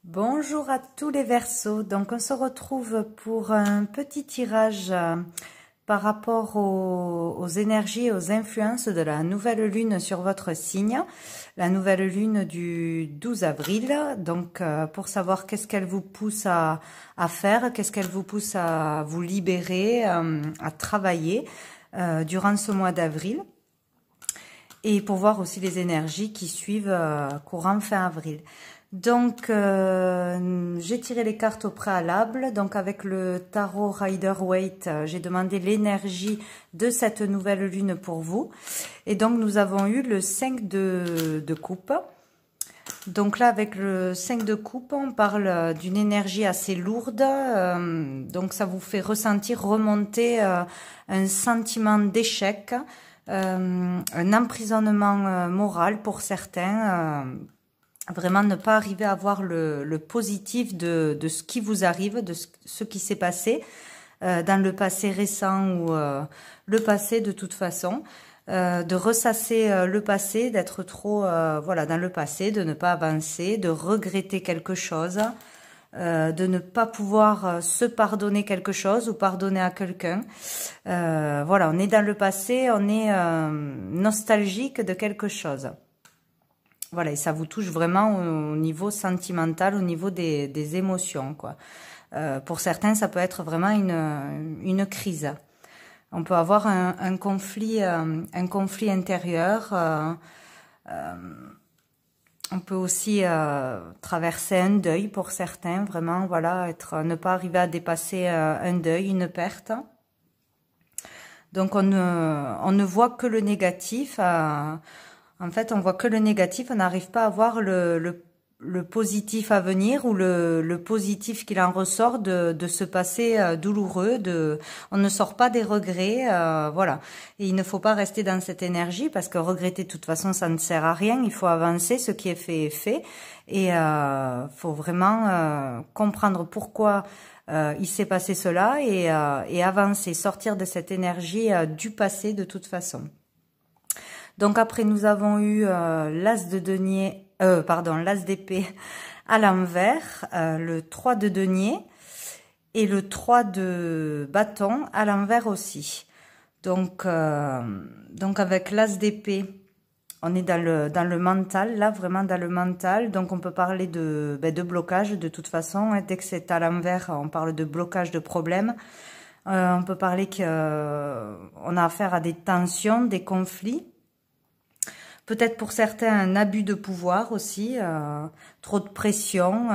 Bonjour à tous les Verseaux, donc on se retrouve pour un petit tirage par rapport aux énergies et aux influences de la nouvelle lune sur votre signe, la nouvelle lune du 12 avril, donc pour savoir qu'est-ce qu'elle vous pousse à faire, qu'est-ce qu'elle vous pousse à vous libérer, à travailler durant ce mois d'avril, et pour voir aussi les énergies qui suivent courant fin avril. Donc, j'ai tiré les cartes au préalable. Donc, avec le tarot Rider-Waite, j'ai demandé l'énergie de cette nouvelle lune pour vous. Et donc, nous avons eu le 5 de coupe. Donc là, avec le 5 de coupe, on parle d'une énergie assez lourde. Donc, ça vous fait ressentir, remonter un sentiment d'échec, un emprisonnement moral pour certains. Vraiment ne pas arriver à voir le positif de ce qui vous arrive, de ce qui s'est passé dans le passé récent ou le passé de toute façon, de ressasser le passé, d'être trop voilà dans le passé, de ne pas avancer, de regretter quelque chose, de ne pas pouvoir se pardonner quelque chose ou pardonner à quelqu'un. Voilà, on est dans le passé, on est nostalgique de quelque chose. Voilà, et ça vous touche vraiment au niveau sentimental, au niveau des émotions, quoi. Pour certains, ça peut être vraiment une crise. On peut avoir un conflit intérieur. On peut aussi traverser un deuil pour certains, vraiment, voilà, ne pas arriver à dépasser un deuil, une perte. Donc on ne voit que le négatif. En fait, on voit que le négatif, on n'arrive pas à voir le positif à venir ou le positif qu'il en ressort de ce passé douloureux. On ne sort pas des regrets, voilà. Et il ne faut pas rester dans cette énergie parce que regretter de toute façon, ça ne sert à rien. Il faut avancer, ce qui est fait est fait. Et faut vraiment comprendre pourquoi il s'est passé cela et avancer, sortir de cette énergie du passé de toute façon. Donc après, nous avons eu l'as de denier, l'as d'épée à l'envers, le 3 de denier et le 3 de bâton à l'envers aussi. Donc avec l'as d'épée, on est dans le mental, là, vraiment dans le mental. Donc on peut parler de blocage de toute façon. Dès que c'est à l'envers, on parle de blocage, de problème. On peut parler qu'on a affaire à des tensions, des conflits. Peut-être pour certains un abus de pouvoir aussi, trop de pression,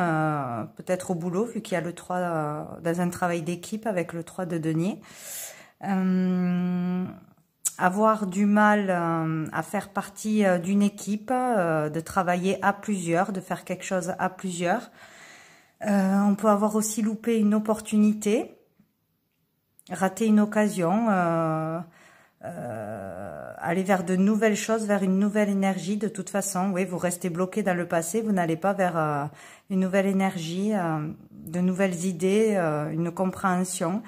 peut-être au boulot vu qu'il y a le 3 dans un travail d'équipe avec le 3 de denier. Avoir du mal à faire partie d'une équipe, de travailler à plusieurs, de faire quelque chose à plusieurs. On peut avoir aussi loupé une opportunité, rater une occasion, aller vers de nouvelles choses, vers une nouvelle énergie. De toute façon, oui, vous restez bloqué dans le passé, vous n'allez pas vers une nouvelle énergie, de nouvelles idées, une compréhension.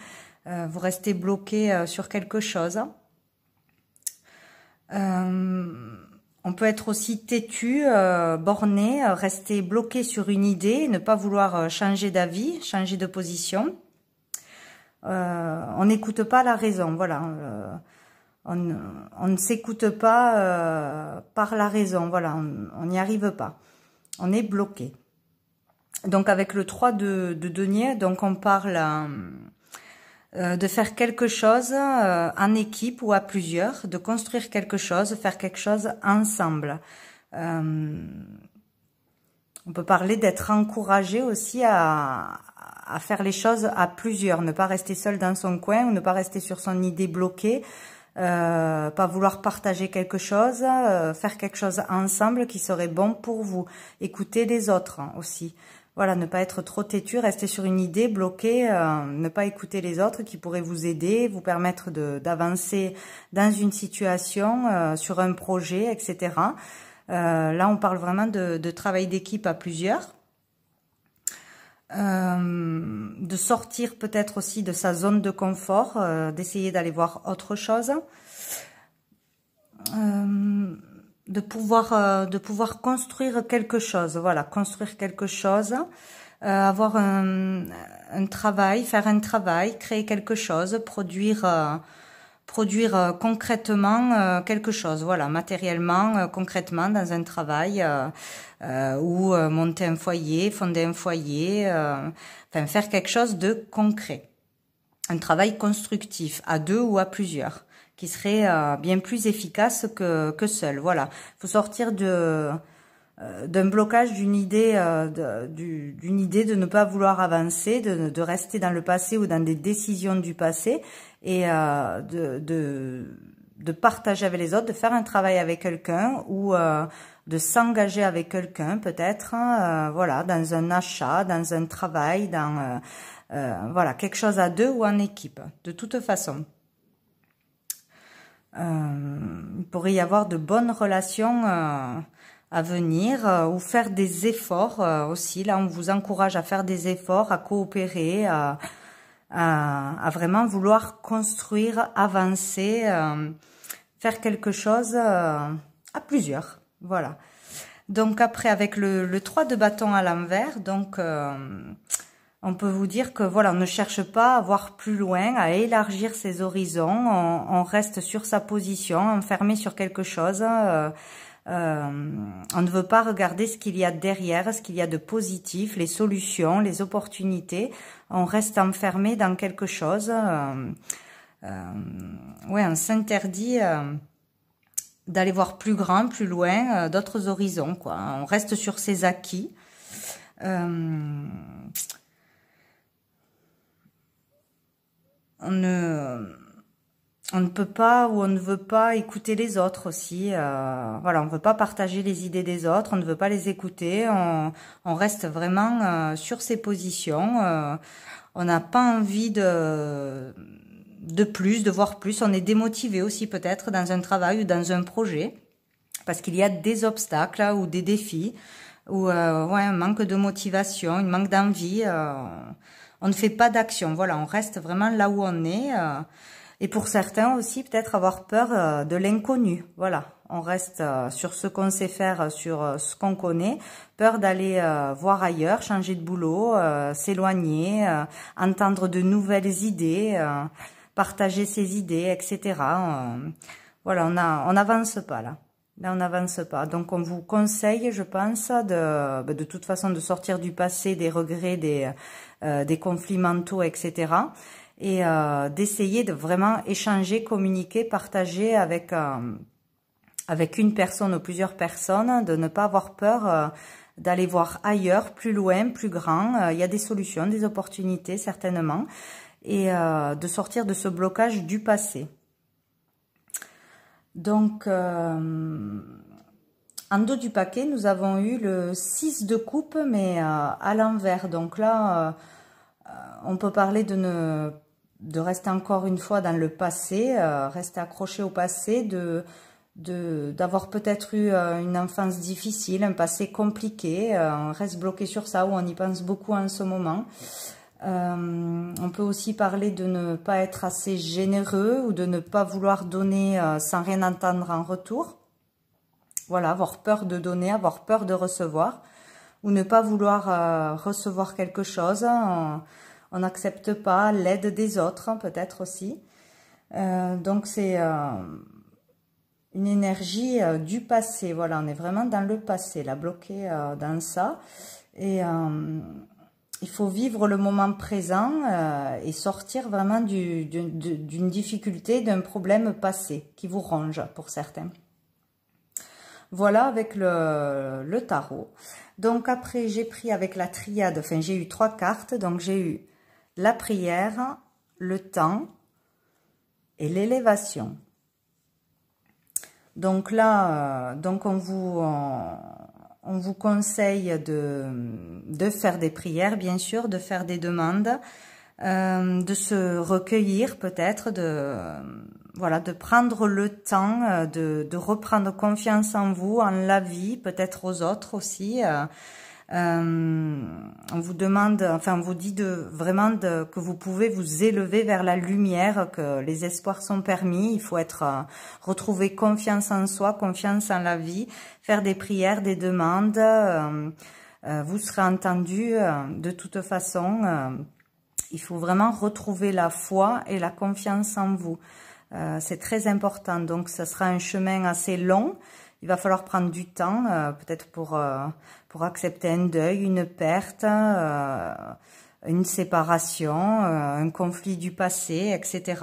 Vous restez bloqué sur quelque chose. On peut être aussi têtu, borné, rester bloqué sur une idée, ne pas vouloir changer d'avis, changer de position. On n'écoute pas la raison, voilà. On ne s'écoute pas par la raison, voilà, on n'y arrive pas. On est bloqué. Donc avec le 3 de denier, donc on parle de faire quelque chose en équipe ou à plusieurs, de construire quelque chose, faire quelque chose ensemble. On peut parler d'être encouragé aussi à faire les choses à plusieurs, ne pas rester seul dans son coin ou ne pas rester sur son idée bloquée. Pas vouloir partager quelque chose, faire quelque chose ensemble qui serait bon pour vous. Écouter les autres aussi. Voilà, ne pas être trop têtu, rester sur une idée bloquée, ne pas écouter les autres qui pourraient vous aider, vous permettre d'avancer dans une situation, sur un projet, etc. Là, on parle vraiment de travail d'équipe à plusieurs. De sortir peut-être aussi de sa zone de confort, de pouvoir construire quelque chose, voilà, construire quelque chose, avoir un travail, faire un travail, créer quelque chose, produire concrètement quelque chose, voilà, matériellement, concrètement dans un travail, ou monter un foyer, fonder un foyer, enfin faire quelque chose de concret, un travail constructif à deux ou à plusieurs, qui serait bien plus efficace que seul. Voilà, faut sortir d'un blocage, d'une idée, d'une idée de ne pas vouloir avancer, de rester dans le passé ou dans des décisions du passé, et de partager avec les autres, de faire un travail avec quelqu'un, ou de s'engager avec quelqu'un peut-être, voilà, dans un achat, dans un travail, dans voilà, quelque chose à deux ou en équipe, de toute façon. Il pourrait y avoir de bonnes relations à venir, ou faire des efforts aussi. Là, on vous encourage à faire des efforts, à coopérer, à vraiment vouloir construire, avancer, faire quelque chose à plusieurs. Voilà. Donc après, avec le 3 de bâton à l'envers, donc on peut vous dire que voilà, on ne cherche pas à voir plus loin, à élargir ses horizons, on reste sur sa position, enfermé sur quelque chose. On ne veut pas regarder ce qu'il y a derrière, ce qu'il y a de positif, les solutions, les opportunités. On reste enfermé dans quelque chose. Ouais, on s'interdit d'aller voir plus grand, plus loin, d'autres horizons, quoi. On reste sur ses acquis. On ne peut pas, ou on ne veut pas écouter les autres aussi. Voilà, on ne veut pas partager les idées des autres, on ne veut pas les écouter. On reste vraiment sur ses positions. On n'a pas envie de plus, de voir plus. On est démotivé aussi peut-être dans un travail ou dans un projet, parce qu'il y a des obstacles ou des défis, ou ouais, un manque de motivation, un manque d'envie. On ne fait pas d'action. Voilà, on reste vraiment là où on est. Et pour certains aussi, peut-être avoir peur de l'inconnu. Voilà, on reste sur ce qu'on sait faire, sur ce qu'on connaît. Peur d'aller voir ailleurs, changer de boulot, s'éloigner, entendre de nouvelles idées, partager ses idées, etc. Voilà, on n'avance pas là. Là, on n'avance pas. Donc, on vous conseille, je pense, de toute façon, de sortir du passé, des regrets, des conflits mentaux, etc. Et d'essayer de vraiment échanger, communiquer, partager avec une personne ou plusieurs personnes, de ne pas avoir peur d'aller voir ailleurs, plus loin, plus grand. Il y a des solutions, des opportunités, certainement. Et de sortir de ce blocage du passé. Donc, en dos du paquet, nous avons eu le 6 de coupe, mais à l'envers. Donc là, on peut parler de rester encore une fois dans le passé, rester accroché au passé, d'avoir peut-être eu une enfance difficile, un passé compliqué. On reste bloqué sur ça, ou on y pense beaucoup en ce moment. On peut aussi parler de ne pas être assez généreux, ou de ne pas vouloir donner sans rien entendre en retour. Voilà, avoir peur de donner, avoir peur de recevoir, ou ne pas vouloir recevoir quelque chose. On n'accepte pas l'aide des autres, peut-être aussi. Donc c'est une énergie du passé. Voilà, on est vraiment dans le passé, là, bloqué dans ça. Et il faut vivre le moment présent et sortir vraiment d'une difficulté, d'un problème passé qui vous ronge pour certains. Voilà avec le tarot. Donc après, j'ai pris avec la triade, enfin j'ai eu 3 cartes. Donc j'ai eu la prière, le temps et l'élévation. Donc là, donc on vous conseille de faire des prières, bien sûr, de faire des demandes, de se recueillir peut-être, voilà, de prendre le temps, de reprendre confiance en vous, en la vie, peut-être aux autres aussi. on vous demande, enfin on vous dit vraiment que vous pouvez vous élever vers la lumière, que les espoirs sont permis. Il faut retrouver confiance en soi, confiance en la vie, faire des prières, des demandes. Vous serez entendu de toute façon. Il faut vraiment retrouver la foi et la confiance en vous. C'est très important. Donc ça sera un chemin assez long. Il va falloir prendre du temps, peut-être pour accepter un deuil, une perte, une séparation, un conflit du passé, etc.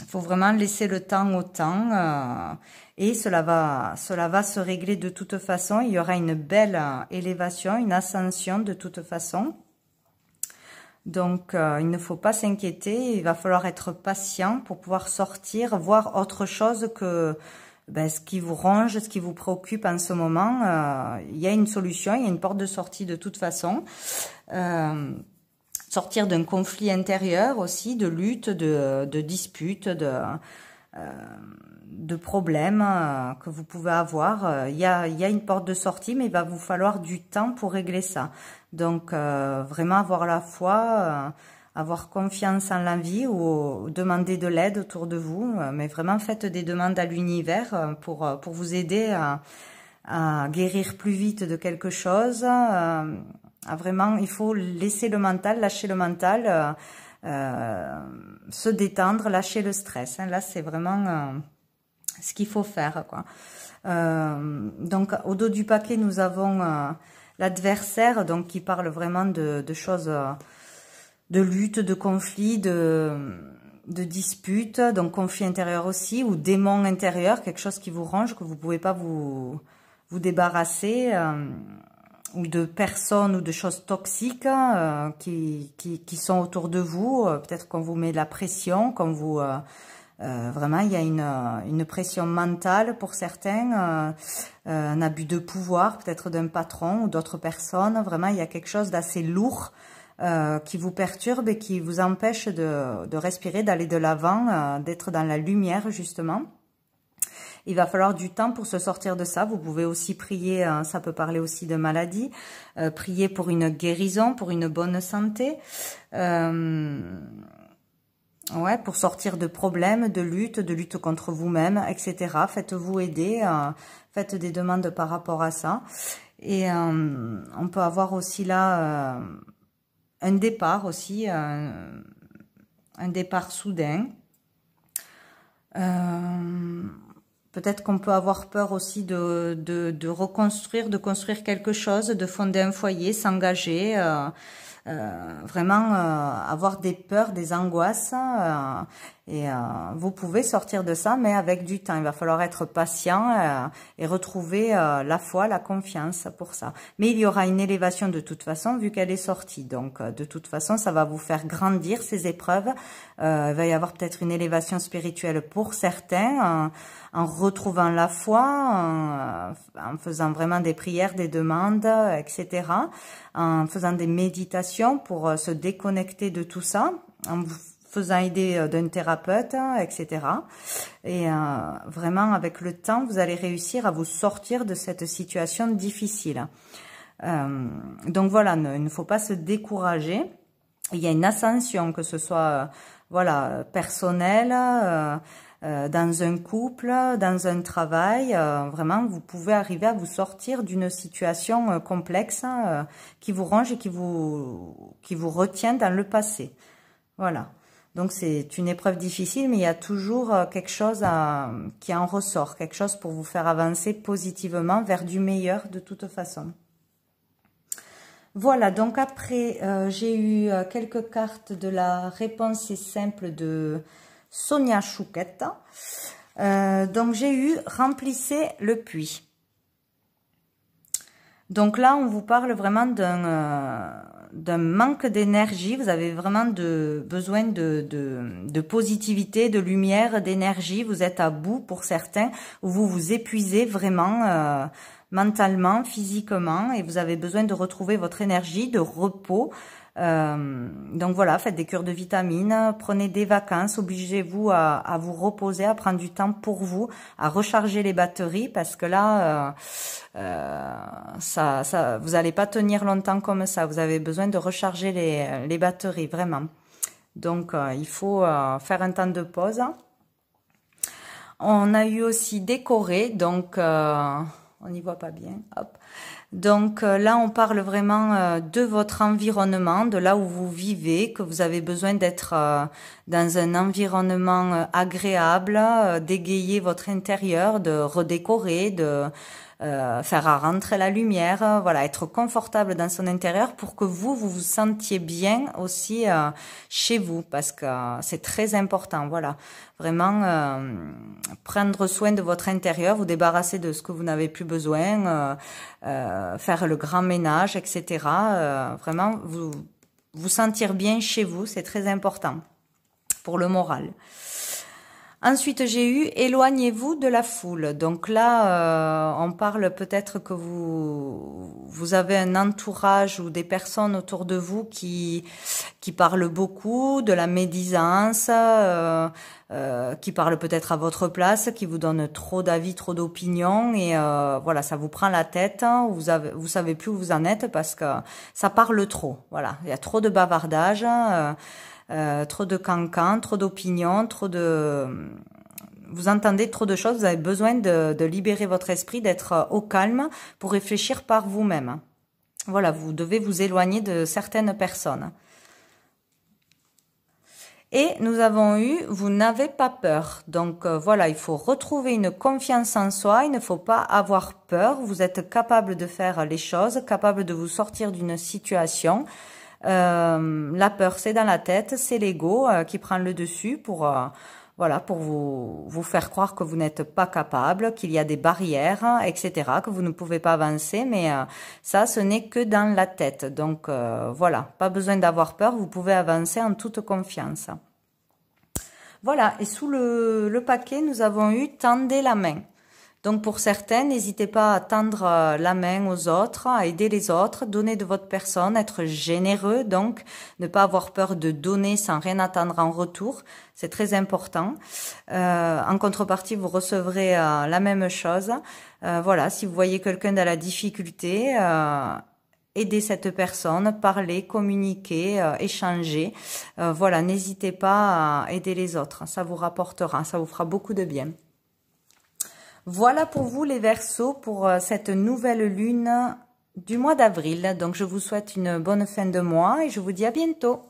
Faut vraiment laisser le temps au temps, et cela va se régler de toute façon. Il y aura une belle élévation, une ascension de toute façon. Donc, il ne faut pas s'inquiéter. Il va falloir être patient pour pouvoir sortir, voir autre chose que ce qui vous ronge, ce qui vous préoccupe en ce moment. Il y a une solution, il y a une porte de sortie de toute façon. Sortir d'un conflit intérieur aussi, de lutte, de disputes, de problèmes que vous pouvez avoir. Il y a une porte de sortie, mais il va vous falloir du temps pour régler ça. Donc, vraiment avoir la foi, avoir confiance en la vie, ou demander de l'aide autour de vous. Mais vraiment, faites des demandes à l'univers pour vous aider à guérir plus vite de quelque chose. Vraiment, il faut laisser le mental, lâcher le mental, se détendre, lâcher le stress. Là, c'est vraiment ce qu'il faut faire, quoi. Donc, au dos du paquet, nous avons l'adversaire, donc qui parle vraiment de choses, de lutte, de conflit, de dispute, donc conflit intérieur aussi, ou démon intérieur, quelque chose qui vous ronge, que vous pouvez pas vous débarrasser, ou de personnes ou de choses toxiques qui sont autour de vous. Peut-être qu'on vous met de la pression, qu'on vous... vraiment, il y a une pression mentale pour certains, un abus de pouvoir, peut-être d'un patron ou d'autres personnes. Vraiment, il y a quelque chose d'assez lourd qui vous perturbe et qui vous empêche de respirer, d'aller de l'avant, d'être dans la lumière, justement. Il va falloir du temps pour se sortir de ça. Vous pouvez aussi prier, ça peut parler aussi de maladie, prier pour une guérison, pour une bonne santé. Ouais, pour sortir de problèmes, de lutte contre vous-même, etc. Faites-vous aider, faites des demandes par rapport à ça. Et on peut avoir aussi là un départ aussi, un départ soudain. Peut-être qu'on peut avoir peur aussi de reconstruire, de construire quelque chose, de fonder un foyer, s'engager, vraiment avoir des peurs, des angoisses, et vous pouvez sortir de ça, mais avec du temps. Il va falloir être patient et retrouver la foi, la confiance pour ça. Mais il y aura une élévation de toute façon, vu qu'elle est sortie. Donc, de toute façon, ça va vous faire grandir, ces épreuves. Il va y avoir peut-être une élévation spirituelle pour certains, en retrouvant la foi, en faisant vraiment des prières, des demandes, etc. En faisant des méditations pour se déconnecter de tout ça, en vous faisant aider d'un thérapeute, etc. Et vraiment, avec le temps, vous allez réussir à vous sortir de cette situation difficile. Donc voilà, il ne faut pas se décourager. Il y a une ascension, que ce soit voilà, personnelle, dans un couple, dans un travail. Vraiment, vous pouvez arriver à vous sortir d'une situation complexe qui vous ronge et qui vous retient dans le passé. Voilà. Donc, c'est une épreuve difficile, mais il y a toujours quelque chose qui en ressort, quelque chose pour vous faire avancer positivement vers du meilleur de toute façon. Voilà, donc après, j'ai eu quelques cartes de la réponse est simple de Sonia Chouquette. Donc, j'ai eu « Remplissez le puits ». Donc là, on vous parle vraiment d'un manque d'énergie. Vous avez vraiment besoin de positivité, de lumière, d'énergie. Vous êtes à bout pour certains, où vous vous épuisez vraiment mentalement, physiquement, et vous avez besoin de retrouver votre énergie, de repos, Donc voilà, faites des cures de vitamines, prenez des vacances, obligez-vous à vous reposer, à prendre du temps pour vous, à recharger les batteries, parce que là, vous n'allez pas tenir longtemps comme ça. Vous avez besoin de recharger les batteries, vraiment. Donc, il faut faire un temps de pause. On a eu aussi décoré, donc on n'y voit pas bien. Hop. Donc là, on parle vraiment de votre environnement, de là où vous vivez, que vous avez besoin d'être dans un environnement agréable, d'égayer votre intérieur, de redécorer, de faire rentrer la lumière, voilà, être confortable dans son intérieur pour que vous vous sentiez bien aussi chez vous, parce que c'est très important, voilà, vraiment prendre soin de votre intérieur, vous débarrasser de ce que vous n'avez plus besoin, faire le grand ménage, etc. Vraiment vous sentir bien chez vous, c'est très important pour le moral. Ensuite, j'ai eu « Éloignez-vous de la foule ». Donc là, on parle peut-être que vous avez un entourage ou des personnes autour de vous qui parlent beaucoup, de la médisance, qui parlent peut-être à votre place, qui vous donnent trop d'avis, trop d'opinions, et voilà, ça vous prend la tête, vous savez plus où vous en êtes parce que ça parle trop. Voilà, il y a trop de bavardage. Trop de cancans, trop d'opinions, vous entendez trop de choses, vous avez besoin de libérer votre esprit, d'être au calme pour réfléchir par vous-même. Voilà, vous devez vous éloigner de certaines personnes. Et nous avons eu « Vous n'avez pas peur ». Donc voilà, il faut retrouver une confiance en soi, il ne faut pas avoir peur, vous êtes capable de faire les choses, capable de vous sortir d'une situation. La peur, c'est dans la tête, c'est l'ego qui prend le dessus pour voilà, pour vous faire croire que vous n'êtes pas capable, qu'il y a des barrières, etc., que vous ne pouvez pas avancer, mais ça, ce n'est que dans la tête. Donc voilà, pas besoin d'avoir peur, vous pouvez avancer en toute confiance. Voilà, et sous le paquet, nous avons eu « Tendez la main ». Donc pour certains, n'hésitez pas à tendre la main aux autres, à aider les autres, donner de votre personne, être généreux, donc ne pas avoir peur de donner sans rien attendre en retour, c'est très important. En contrepartie, vous recevrez la même chose. Voilà, si vous voyez quelqu'un dans la difficulté, aidez cette personne, parlez, communiquez, échangez. Voilà, n'hésitez pas à aider les autres, ça vous rapportera, ça vous fera beaucoup de bien. Voilà pour vous les Verseaux pour cette nouvelle lune du mois d'avril. Donc je vous souhaite une bonne fin de mois et je vous dis à bientôt.